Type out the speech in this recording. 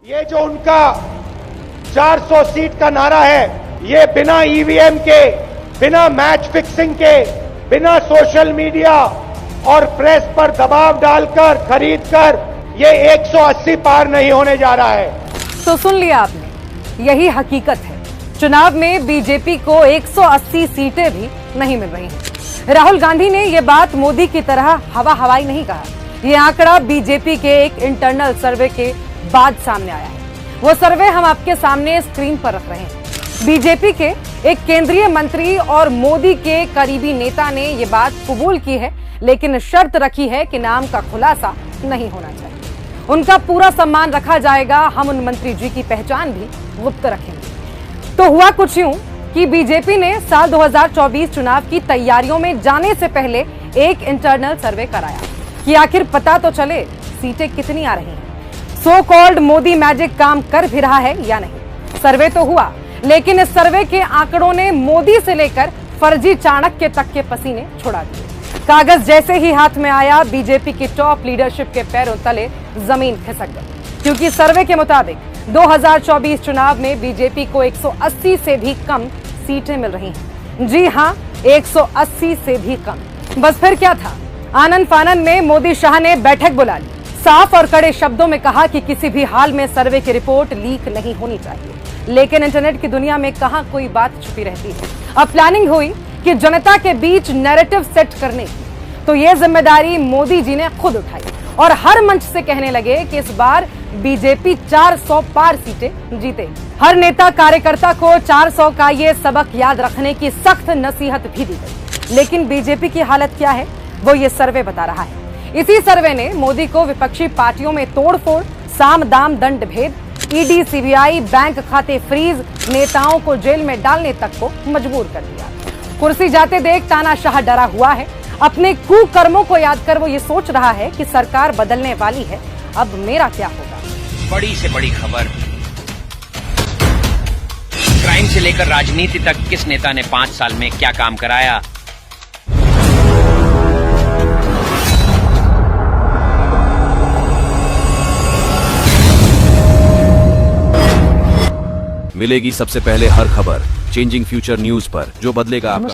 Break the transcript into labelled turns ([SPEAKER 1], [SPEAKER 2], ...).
[SPEAKER 1] ये जो उनका 400 सीट का नारा है, ये बिना ईवीएम के, बिना मैच फिक्सिंग के, बिना सोशल मीडिया और प्रेस पर दबाव डालकर खरीदकर ये 180 पार नहीं होने जा रहा है।
[SPEAKER 2] तो सुन लिया आपने, यही हकीकत है। चुनाव में बीजेपी को 180 सीटें भी नहीं मिल रही हैं। राहुल गांधी ने यह बात मोदी की तरह हवा हवाई नहीं कहा। यह आंकड़ा बीजेपी के एक इंटरनल सर्वे के बाद सामने आया है। वो सर्वे हम आपके सामने स्क्रीन पर रख रहे हैं। बीजेपी के एक केंद्रीय मंत्री और मोदी के करीबी नेता ने यह बात कबूल की है, लेकिन शर्त रखी है कि नाम का खुलासा नहीं होना चाहिए। उनका पूरा सम्मान रखा जाएगा। हम उन मंत्री जी की पहचान भी गुप्त रखेंगे। तो हुआ कुछ यूं कि बीजेपी ने साल 2024 चुनाव की तैयारियों में जाने से पहले एक इंटरनल सर्वे कराया कि आखिर पता तो चले सीटें कितनी आ रही हैं। सो कॉल्ड मोदी मैजिक काम कर भी रहा है या नहीं। सर्वे तो हुआ, लेकिन इस सर्वे के आंकड़ों ने मोदी से लेकर फर्जी चाणक्य तक के पसीने छुड़ा दिए। कागज जैसे ही हाथ में आया, बीजेपी की टॉप लीडरशिप के पैरों तले जमीन खिसक गई, क्योंकि सर्वे के मुताबिक 2024 चुनाव में बीजेपी को 180 से भी कम सीटें मिल रही हैं। जी हां, 180 से भी कम। बस फिर क्या था? आनन फानन में मोदी शाह ने बैठक बुला ली। साफ और कड़े शब्दों में कहा कि किसी भी हाल में सर्वे की रिपोर्ट लीक नहीं होनी चाहिए। लेकिन इंटरनेट की दुनिया में कहां कोई बात छुपी रहती है। अब प्लानिंग हुई कि जनता के बीच नैरेटिव सेट करने की, तो ये जिम्मेदारी मोदी जी ने खुद उठाई और हर मंच से कहने लगे कि इस बार बीजेपी 400 पार सीटें जीतेगी। हर नेता कार्यकर्ता को 400 का ये सबक याद रखने की सख्त नसीहत भी दी गई। लेकिन बीजेपी की हालत क्या है, वो ये सर्वे बता रहा है। इसी सर्वे ने मोदी को विपक्षी पार्टियों में तोड़फोड़, साम दाम दंड भेद, ईडी सीबीआई, बैंक खाते फ्रीज, नेताओं को जेल में डालने तक को मजबूर कर दिया। कुर्सी जाते देख तानाशाह डरा हुआ है। अपने कुकर्मों को याद कर वो ये सोच रहा है कि सरकार बदलने वाली है, अब मेरा क्या होगा।
[SPEAKER 3] बड़ी से बड़ी खबर, क्राइम से लेकर राजनीति तक किस नेता ने 5 साल में क्या काम कराया।
[SPEAKER 4] मिलेगी सबसे पहले हर खबर चेंजिंग फ्यूचर न्यूज पर, जो बदलेगा आपका